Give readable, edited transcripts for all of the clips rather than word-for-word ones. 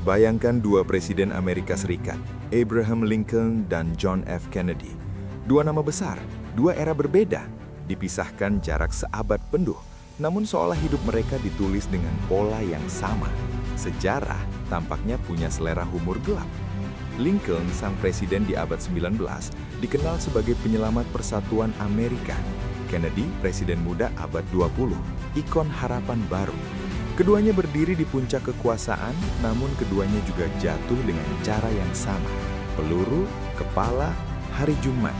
Bayangkan dua presiden Amerika Serikat, Abraham Lincoln dan John F. Kennedy. Dua nama besar, dua era berbeda, dipisahkan jarak seabad penuh, namun seolah hidup mereka ditulis dengan pola yang sama. Sejarah tampaknya punya selera humor gelap. Lincoln, sang presiden di abad 19, dikenal sebagai penyelamat persatuan Amerika. Kennedy, presiden muda abad 20, ikon harapan baru. Keduanya berdiri di puncak kekuasaan, namun keduanya juga jatuh dengan cara yang sama. Peluru, kepala, hari Jumat.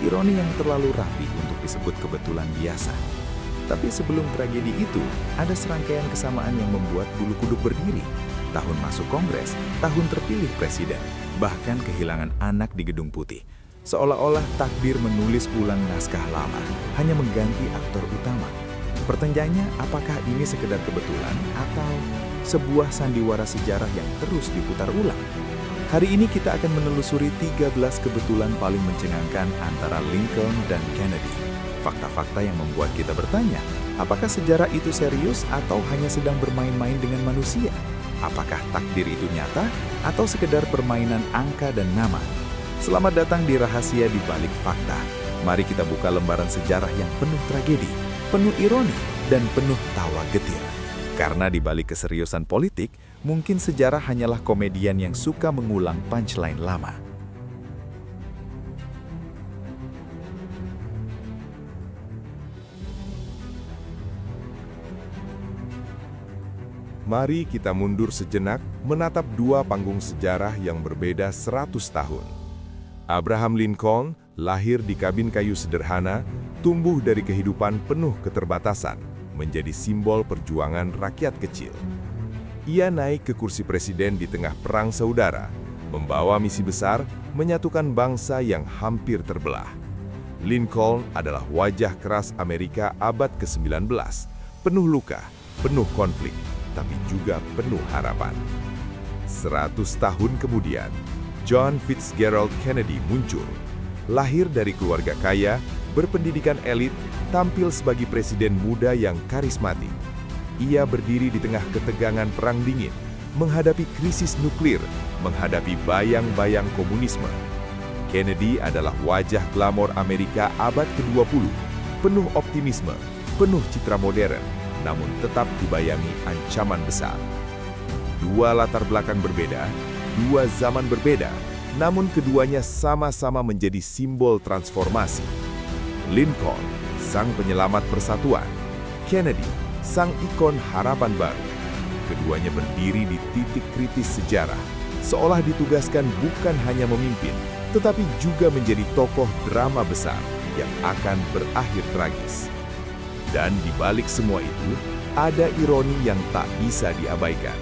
Ironi yang terlalu rapi untuk disebut kebetulan biasa. Tapi sebelum tragedi itu, ada serangkaian kesamaan yang membuat bulu kuduk berdiri. Tahun masuk Kongres, tahun terpilih presiden, bahkan kehilangan anak di Gedung Putih. Seolah-olah takdir menulis ulang naskah lama, hanya mengganti aktor utama. Pertanyaannya, apakah ini sekedar kebetulan atau sebuah sandiwara sejarah yang terus diputar ulang? Hari ini kita akan menelusuri 13 kebetulan paling mencengangkan antara Lincoln dan Kennedy. Fakta-fakta yang membuat kita bertanya, apakah sejarah itu serius atau hanya sedang bermain-main dengan manusia? Apakah takdir itu nyata atau sekedar permainan angka dan nama? Selamat datang di Rahasia di Balik Fakta. Mari kita buka lembaran sejarah yang penuh tragedi, penuh ironi, dan penuh tawa getir. Karena di balik keseriusan politik, mungkin sejarah hanyalah komedian yang suka mengulang punchline lama. Mari kita mundur sejenak menatap dua panggung sejarah yang berbeda 100 tahun. Abraham Lincoln lahir di kabin kayu sederhana, tumbuh dari kehidupan penuh keterbatasan, menjadi simbol perjuangan rakyat kecil. Ia naik ke kursi presiden di tengah perang saudara, membawa misi besar menyatukan bangsa yang hampir terbelah. Lincoln adalah wajah keras Amerika abad ke-19, penuh luka, penuh konflik, tapi juga penuh harapan. 100 tahun kemudian, John Fitzgerald Kennedy muncul. Lahir dari keluarga kaya, berpendidikan elit, tampil sebagai presiden muda yang karismatik. Ia berdiri di tengah ketegangan Perang Dingin, menghadapi krisis nuklir, menghadapi bayang-bayang komunisme. Kennedy adalah wajah glamor Amerika abad ke-20, penuh optimisme, penuh citra modern, namun tetap dibayangi ancaman besar. Dua latar belakang berbeda, dua zaman berbeda, namun keduanya sama-sama menjadi simbol transformasi. Lincoln, sang penyelamat persatuan. Kennedy, sang ikon harapan baru. Keduanya berdiri di titik kritis sejarah, seolah ditugaskan bukan hanya memimpin, tetapi juga menjadi tokoh drama besar yang akan berakhir tragis. Dan di balik semua itu, ada ironi yang tak bisa diabaikan.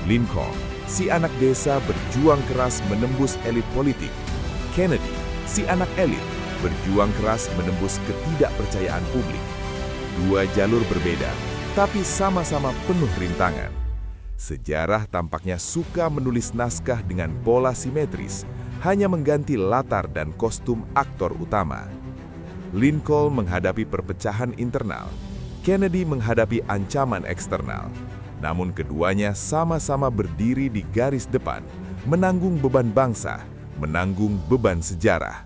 Lincoln, si anak desa berjuang keras menembus elit politik. Kennedy, si anak elit, berjuang keras menembus ketidakpercayaan publik. Dua jalur berbeda, tapi sama-sama penuh rintangan. Sejarah tampaknya suka menulis naskah dengan pola simetris, hanya mengganti latar dan kostum aktor utama. Lincoln menghadapi perpecahan internal, Kennedy menghadapi ancaman eksternal. Namun keduanya sama-sama berdiri di garis depan, menanggung beban bangsa, menanggung beban sejarah.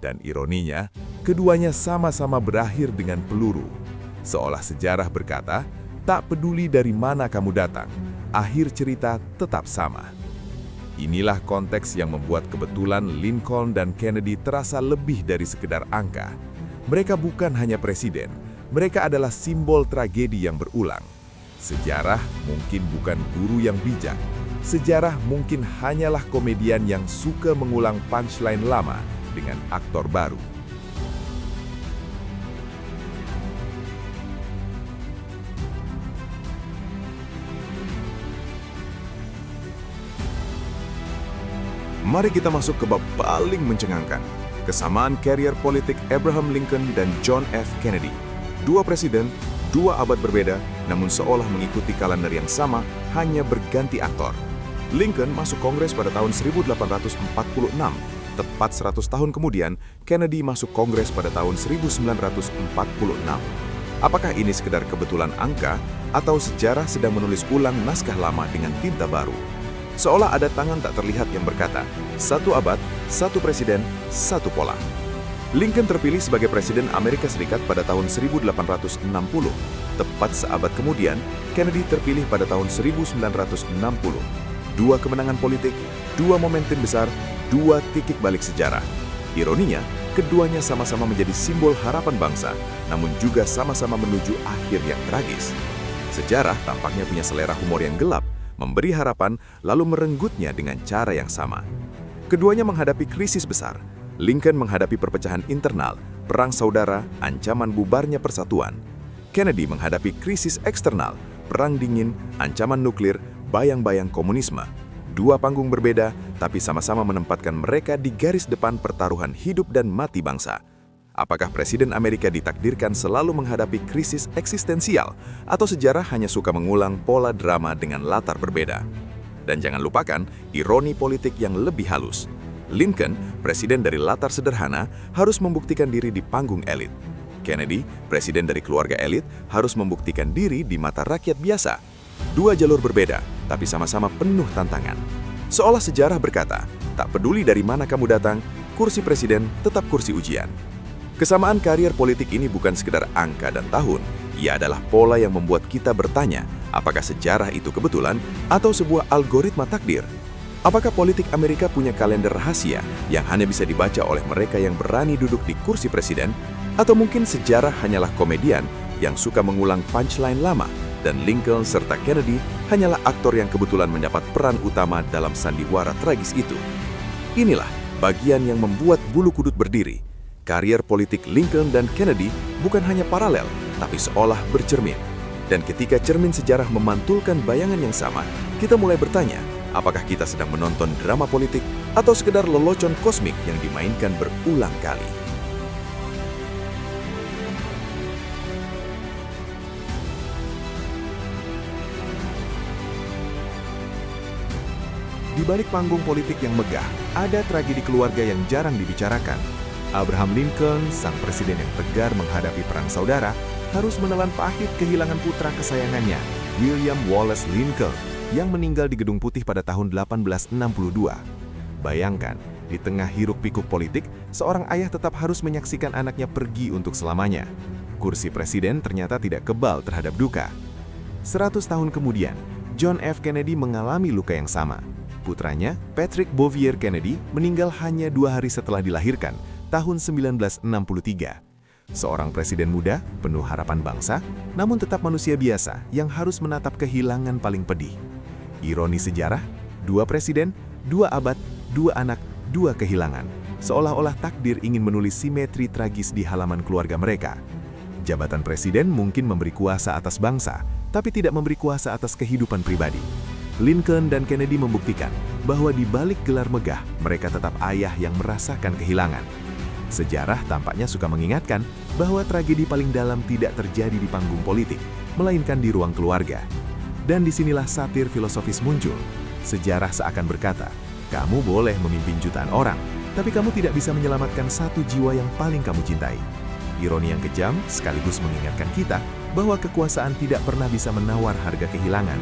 Dan ironinya, keduanya sama-sama berakhir dengan peluru. Seolah sejarah berkata, tak peduli dari mana kamu datang, akhir cerita tetap sama. Inilah konteks yang membuat kebetulan Lincoln dan Kennedy terasa lebih dari sekedar angka. Mereka bukan hanya presiden, mereka adalah simbol tragedi yang berulang. Sejarah mungkin bukan guru yang bijak. Sejarah mungkin hanyalah komedian yang suka mengulang punchline lama dengan aktor baru. Mari kita masuk ke bab paling mencengangkan. Kesamaan karier politik Abraham Lincoln dan John F. Kennedy. Dua presiden, dua abad berbeda, namun seolah mengikuti kalender yang sama, hanya berganti aktor. Lincoln masuk Kongres pada tahun 1846. Tepat 100 tahun kemudian, Kennedy masuk Kongres pada tahun 1946. Apakah ini sekedar kebetulan angka, atau sejarah sedang menulis ulang naskah lama dengan tinta baru? Seolah ada tangan tak terlihat yang berkata, satu abad, satu presiden, satu pola. Lincoln terpilih sebagai Presiden Amerika Serikat pada tahun 1860. Tepat seabad kemudian, Kennedy terpilih pada tahun 1960. Dua kemenangan politik, dua momentum besar, dua titik balik sejarah. Ironinya, keduanya sama-sama menjadi simbol harapan bangsa, namun juga sama-sama menuju akhir yang tragis. Sejarah tampaknya punya selera humor yang gelap, memberi harapan lalu merenggutnya dengan cara yang sama. Keduanya menghadapi krisis besar. Lincoln menghadapi perpecahan internal, perang saudara, ancaman bubarnya persatuan. Kennedy menghadapi krisis eksternal, perang dingin, ancaman nuklir, bayang-bayang komunisme. Dua panggung berbeda, tapi sama-sama menempatkan mereka di garis depan pertaruhan hidup dan mati bangsa. Apakah Presiden Amerika ditakdirkan selalu menghadapi krisis eksistensial, atau sejarah hanya suka mengulang pola drama dengan latar berbeda? Dan jangan lupakan ironi politik yang lebih halus. Lincoln, presiden dari latar sederhana, harus membuktikan diri di panggung elit. Kennedy, presiden dari keluarga elit, harus membuktikan diri di mata rakyat biasa. Dua jalur berbeda, tapi sama-sama penuh tantangan. Seolah sejarah berkata, tak peduli dari mana kamu datang, kursi presiden tetap kursi ujian. Kesamaan karier politik ini bukan sekedar angka dan tahun, ia adalah pola yang membuat kita bertanya, apakah sejarah itu kebetulan atau sebuah algoritma takdir? Apakah politik Amerika punya kalender rahasia yang hanya bisa dibaca oleh mereka yang berani duduk di kursi presiden? Atau mungkin sejarah hanyalah komedian yang suka mengulang punchline lama dan Lincoln serta Kennedy hanyalah aktor yang kebetulan mendapat peran utama dalam sandiwara tragis itu? Inilah bagian yang membuat bulu kudut berdiri. Karier politik Lincoln dan Kennedy bukan hanya paralel, tapi seolah bercermin. Dan ketika cermin sejarah memantulkan bayangan yang sama, kita mulai bertanya, apakah kita sedang menonton drama politik atau sekedar lelucon kosmik yang dimainkan berulang kali? Di balik panggung politik yang megah, ada tragedi keluarga yang jarang dibicarakan. Abraham Lincoln, sang presiden yang tegar menghadapi perang saudara, harus menelan pahit kehilangan putra kesayangannya, William Wallace Lincoln, yang meninggal di Gedung Putih pada tahun 1862. Bayangkan, di tengah hiruk-pikuk politik, seorang ayah tetap harus menyaksikan anaknya pergi untuk selamanya. Kursi presiden ternyata tidak kebal terhadap duka. 100 tahun kemudian, John F. Kennedy mengalami luka yang sama. Putranya, Patrick Bouvier Kennedy, meninggal hanya 2 hari setelah dilahirkan, tahun 1963. Seorang presiden muda, penuh harapan bangsa, namun tetap manusia biasa yang harus menatap kehilangan paling pedih. Ironi sejarah, 2 presiden, 2 abad, 2 anak, 2 kehilangan. Seolah-olah takdir ingin menulis simetri tragis di halaman keluarga mereka. Jabatan presiden mungkin memberi kuasa atas bangsa, tapi tidak memberi kuasa atas kehidupan pribadi. Lincoln dan Kennedy membuktikan bahwa di balik gelar megah, mereka tetap ayah yang merasakan kehilangan. Sejarah tampaknya suka mengingatkan bahwa tragedi paling dalam tidak terjadi di panggung politik, melainkan di ruang keluarga. Dan disinilah satir filosofis muncul. Sejarah seakan berkata, kamu boleh memimpin jutaan orang, tapi kamu tidak bisa menyelamatkan satu jiwa yang paling kamu cintai. Ironi yang kejam sekaligus mengingatkan kita bahwa kekuasaan tidak pernah bisa menawar harga kehilangan.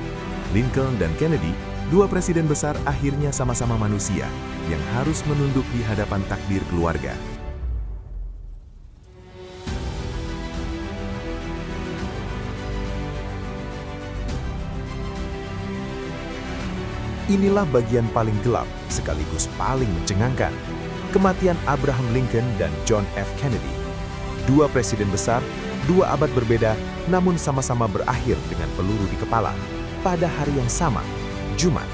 Lincoln dan Kennedy, 2 presiden besar, akhirnya sama-sama manusia yang harus menunduk di hadapan takdir keluarga. Inilah bagian paling gelap, sekaligus paling mencengangkan. Kematian Abraham Lincoln dan John F. Kennedy. 2 presiden besar, 2 abad berbeda, namun sama-sama berakhir dengan peluru di kepala. Pada hari yang sama, Jumat.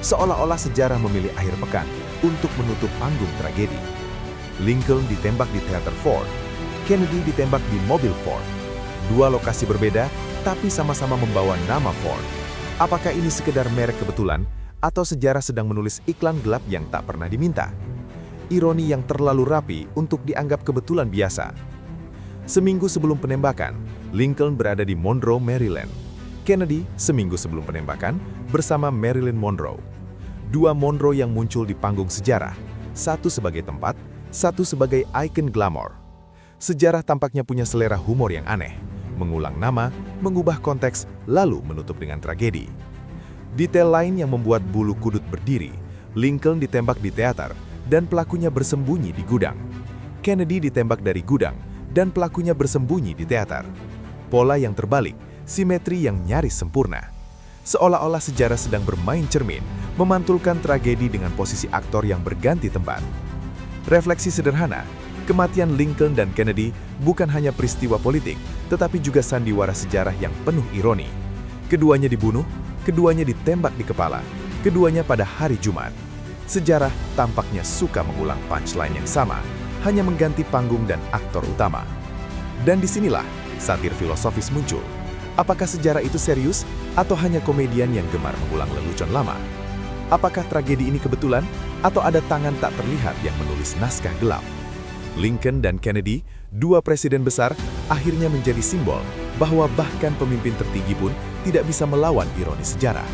Seolah-olah sejarah memilih akhir pekan untuk menutup panggung tragedi. Lincoln ditembak di Teater Ford, Kennedy ditembak di mobil Ford. 2 lokasi berbeda, tapi sama-sama membawa nama Ford. Apakah ini sekedar merek kebetulan, atau sejarah sedang menulis iklan gelap yang tak pernah diminta? Ironi yang terlalu rapi untuk dianggap kebetulan biasa. Seminggu sebelum penembakan, Lincoln berada di Monroe, Maryland. Kennedy, seminggu sebelum penembakan, bersama Marilyn Monroe. 2 Monroe yang muncul di panggung sejarah, satu sebagai tempat, satu sebagai ikon glamor. Sejarah tampaknya punya selera humor yang aneh, mengulang nama, mengubah konteks, lalu menutup dengan tragedi. Detail lain yang membuat bulu kudut berdiri, Lincoln ditembak di teater dan pelakunya bersembunyi di gudang. Kennedy ditembak dari gudang dan pelakunya bersembunyi di teater. Pola yang terbalik, simetri yang nyaris sempurna. Seolah-olah sejarah sedang bermain cermin, memantulkan tragedi dengan posisi aktor yang berganti tempat. Refleksi sederhana, kematian Lincoln dan Kennedy bukan hanya peristiwa politik, tetapi juga sandiwara sejarah yang penuh ironi. Keduanya dibunuh, keduanya ditembak di kepala, keduanya pada hari Jumat. Sejarah tampaknya suka mengulang punchline yang sama, hanya mengganti panggung dan aktor utama. Dan disinilah satir filosofis muncul. Apakah sejarah itu serius atau hanya komedian yang gemar mengulang lelucon lama? Apakah tragedi ini kebetulan atau ada tangan tak terlihat yang menulis naskah gelap? Lincoln dan Kennedy, dua presiden besar, akhirnya menjadi simbol bahwa bahkan pemimpin tertinggi pun tidak bisa melawan ironi sejarah.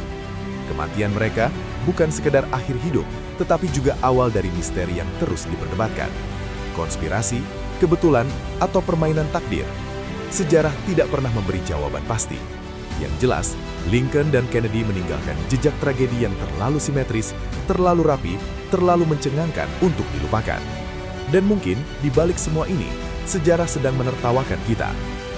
Kematian mereka bukan sekedar akhir hidup, tetapi juga awal dari misteri yang terus diperdebatkan. Konspirasi, kebetulan, atau permainan takdir. Sejarah tidak pernah memberi jawaban pasti. Yang jelas, Lincoln dan Kennedy meninggalkan jejak tragedi yang terlalu simetris, terlalu rapi, terlalu mencengangkan untuk dilupakan. Dan mungkin di balik semua ini, sejarah sedang menertawakan kita,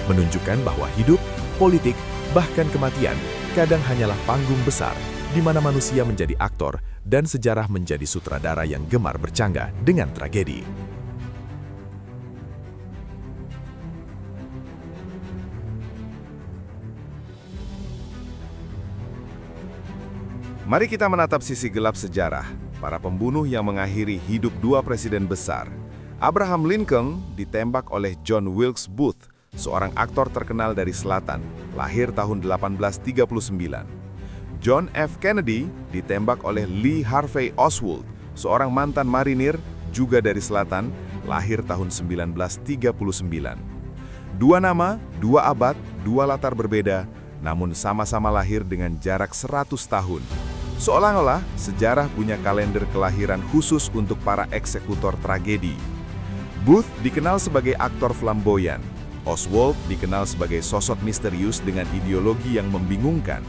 menunjukkan bahwa hidup, politik, bahkan kematian kadang hanyalah panggung besar di mana manusia menjadi aktor dan sejarah menjadi sutradara yang gemar bercanda dengan tragedi. Mari kita menatap sisi gelap sejarah, para pembunuh yang mengakhiri hidup dua presiden besar. Abraham Lincoln ditembak oleh John Wilkes Booth, seorang aktor terkenal dari selatan, lahir tahun 1839. John F. Kennedy ditembak oleh Lee Harvey Oswald, seorang mantan marinir juga dari selatan, lahir tahun 1939. Dua nama, dua abad, dua latar berbeda, namun sama-sama lahir dengan jarak 100 tahun. Seolah-olah sejarah punya kalender kelahiran khusus untuk para eksekutor tragedi. Booth dikenal sebagai aktor flamboyan. Oswald dikenal sebagai sosok misterius dengan ideologi yang membingungkan.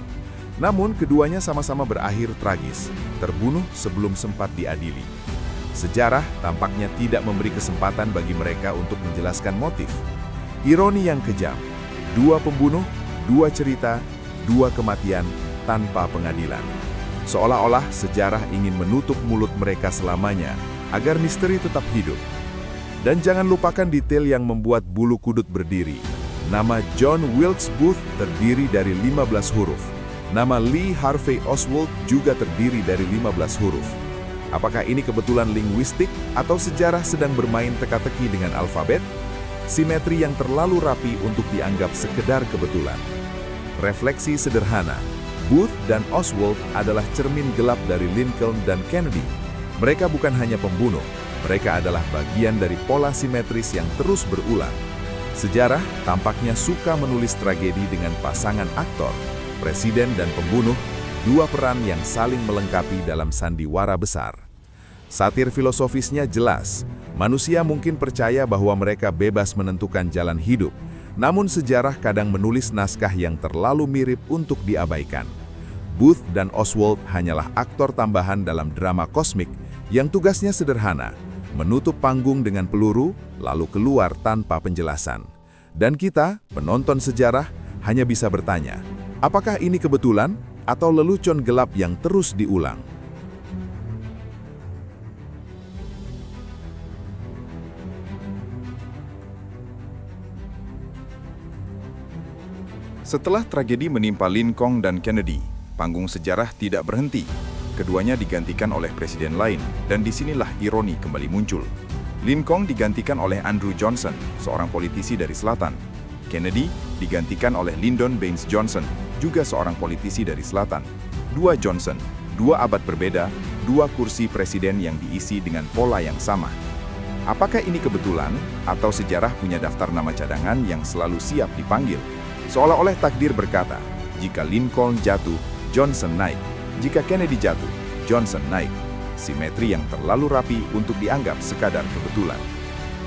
Namun keduanya sama-sama berakhir tragis, terbunuh sebelum sempat diadili. Sejarah tampaknya tidak memberi kesempatan bagi mereka untuk menjelaskan motif. Ironi yang kejam, dua pembunuh, dua cerita, dua kematian tanpa pengadilan. Seolah-olah sejarah ingin menutup mulut mereka selamanya agar misteri tetap hidup. Dan jangan lupakan detail yang membuat bulu kudut berdiri. Nama John Wilkes Booth terdiri dari 15 huruf. Nama Lee Harvey Oswald juga terdiri dari 15 huruf. Apakah ini kebetulan linguistik atau sejarah sedang bermain teka-teki dengan alfabet? Simetri yang terlalu rapi untuk dianggap sekedar kebetulan. Refleksi sederhana, Booth dan Oswald adalah cermin gelap dari Lincoln dan Kennedy. Mereka bukan hanya pembunuh, mereka adalah bagian dari pola simetris yang terus berulang. Sejarah tampaknya suka menulis tragedi dengan pasangan aktor, presiden dan pembunuh, dua peran yang saling melengkapi dalam sandiwara besar. Satir filosofisnya jelas, manusia mungkin percaya bahwa mereka bebas menentukan jalan hidup, namun sejarah kadang menulis naskah yang terlalu mirip untuk diabaikan. Booth dan Oswald hanyalah aktor tambahan dalam drama kosmik yang tugasnya sederhana, menutup panggung dengan peluru, lalu keluar tanpa penjelasan. Dan kita, penonton sejarah, hanya bisa bertanya, apakah ini kebetulan atau lelucon gelap yang terus diulang? Setelah tragedi menimpa Lincoln dan Kennedy, panggung sejarah tidak berhenti. Keduanya digantikan oleh presiden lain, dan disinilah ironi kembali muncul. Lincoln digantikan oleh Andrew Johnson, seorang politisi dari selatan. Kennedy digantikan oleh Lyndon Baines Johnson, juga seorang politisi dari selatan. Dua Johnson, dua abad berbeda, dua kursi presiden yang diisi dengan pola yang sama. Apakah ini kebetulan, atau sejarah punya daftar nama cadangan yang selalu siap dipanggil? Seolah-olah takdir berkata, jika Lincoln jatuh, Johnson naik. Jika Kennedy jatuh, Johnson naik. Simetri yang terlalu rapi untuk dianggap sekadar kebetulan.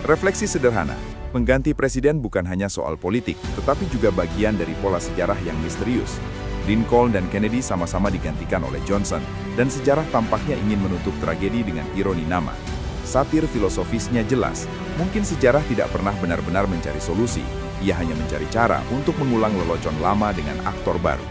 Refleksi sederhana, mengganti presiden bukan hanya soal politik, tetapi juga bagian dari pola sejarah yang misterius. Lincoln dan Kennedy sama-sama digantikan oleh Johnson, dan sejarah tampaknya ingin menutup tragedi dengan ironi nama. Satir filosofisnya jelas, mungkin sejarah tidak pernah benar-benar mencari solusi, ia hanya mencari cara untuk mengulang lelucon lama dengan aktor baru.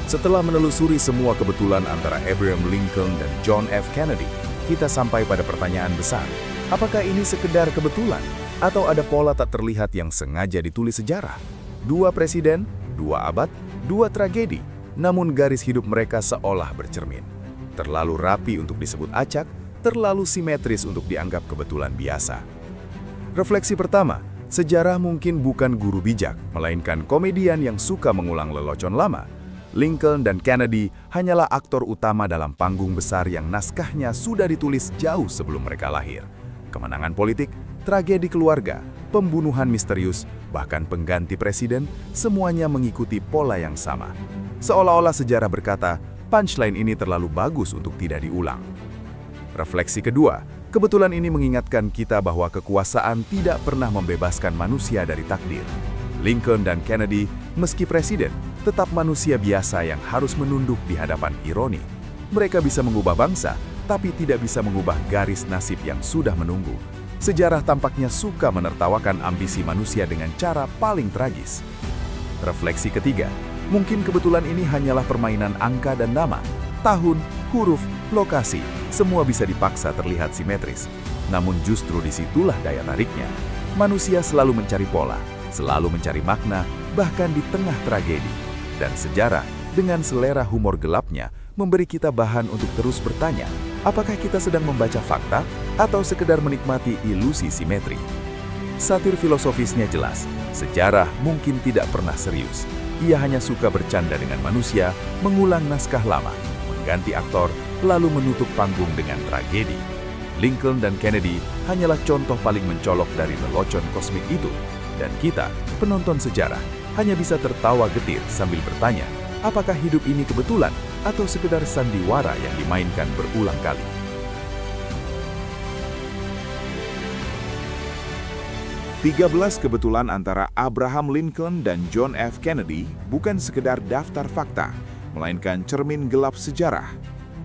Setelah menelusuri semua kebetulan antara Abraham Lincoln dan John F. Kennedy, kita sampai pada pertanyaan besar. Apakah ini sekedar kebetulan? Atau ada pola tak terlihat yang sengaja ditulis sejarah? Dua presiden, dua abad, dua tragedi, namun garis hidup mereka seolah bercermin. Terlalu rapi untuk disebut acak, terlalu simetris untuk dianggap kebetulan biasa. Refleksi pertama, sejarah mungkin bukan guru bijak, melainkan komedian yang suka mengulang lelucon lama. Lincoln dan Kennedy hanyalah aktor utama dalam panggung besar yang naskahnya sudah ditulis jauh sebelum mereka lahir. Kemenangan politik, tragedi keluarga, pembunuhan misterius, bahkan pengganti presiden, semuanya mengikuti pola yang sama. Seolah-olah sejarah berkata, punchline ini terlalu bagus untuk tidak diulang. Refleksi kedua, kebetulan ini mengingatkan kita bahwa kekuasaan tidak pernah membebaskan manusia dari takdir. Lincoln dan Kennedy, meski presiden, tetap manusia biasa yang harus menunduk di hadapan ironi. Mereka bisa mengubah bangsa, tapi tidak bisa mengubah garis nasib yang sudah menunggu. Sejarah tampaknya suka menertawakan ambisi manusia dengan cara paling tragis. Refleksi ketiga, mungkin kebetulan ini hanyalah permainan angka dan nama. Tahun, huruf, lokasi, semua bisa dipaksa terlihat simetris. Namun justru disitulah daya tariknya. Manusia selalu mencari pola, selalu mencari makna, bahkan di tengah tragedi. Dan sejarah, dengan selera humor gelapnya, memberi kita bahan untuk terus bertanya, apakah kita sedang membaca fakta atau sekedar menikmati ilusi simetri? Satir filosofisnya jelas, sejarah mungkin tidak pernah serius. Ia hanya suka bercanda dengan manusia, mengulang naskah lama, mengganti aktor, lalu menutup panggung dengan tragedi. Lincoln dan Kennedy hanyalah contoh paling mencolok dari lelucon kosmik itu. Dan kita, penonton sejarah, hanya bisa tertawa getir sambil bertanya, apakah hidup ini kebetulan atau sekedar sandiwara yang dimainkan berulang kali? Tiga belas kebetulan antara Abraham Lincoln dan John F. Kennedy bukan sekedar daftar fakta, melainkan cermin gelap sejarah.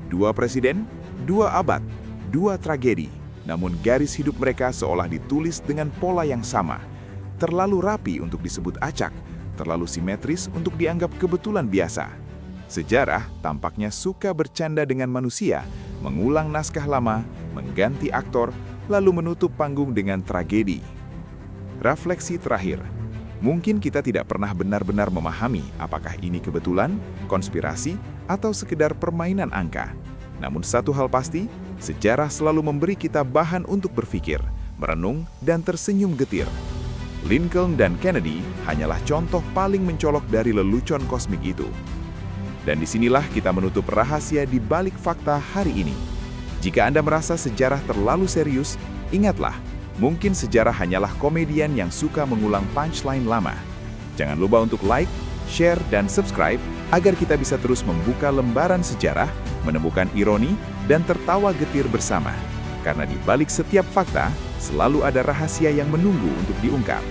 Dua presiden, dua abad, dua tragedi, namun garis hidup mereka seolah ditulis dengan pola yang sama. Terlalu rapi untuk disebut acak, terlalu simetris untuk dianggap kebetulan biasa. Sejarah tampaknya suka bercanda dengan manusia, mengulang naskah lama, mengganti aktor, lalu menutup panggung dengan tragedi. Refleksi terakhir, mungkin kita tidak pernah benar-benar memahami apakah ini kebetulan, konspirasi, atau sekedar permainan angka. Namun satu hal pasti, sejarah selalu memberi kita bahan untuk berpikir, merenung, dan tersenyum getir. Lincoln dan Kennedy hanyalah contoh paling mencolok dari lelucon kosmik itu. Dan disinilah kita menutup rahasia di balik fakta hari ini. Jika Anda merasa sejarah terlalu serius, ingatlah, mungkin sejarah hanyalah komedian yang suka mengulang punchline lama. Jangan lupa untuk like, share, dan subscribe agar kita bisa terus membuka lembaran sejarah, menemukan ironi, dan tertawa getir bersama. Karena di balik setiap fakta, selalu ada rahasia yang menunggu untuk diungkap.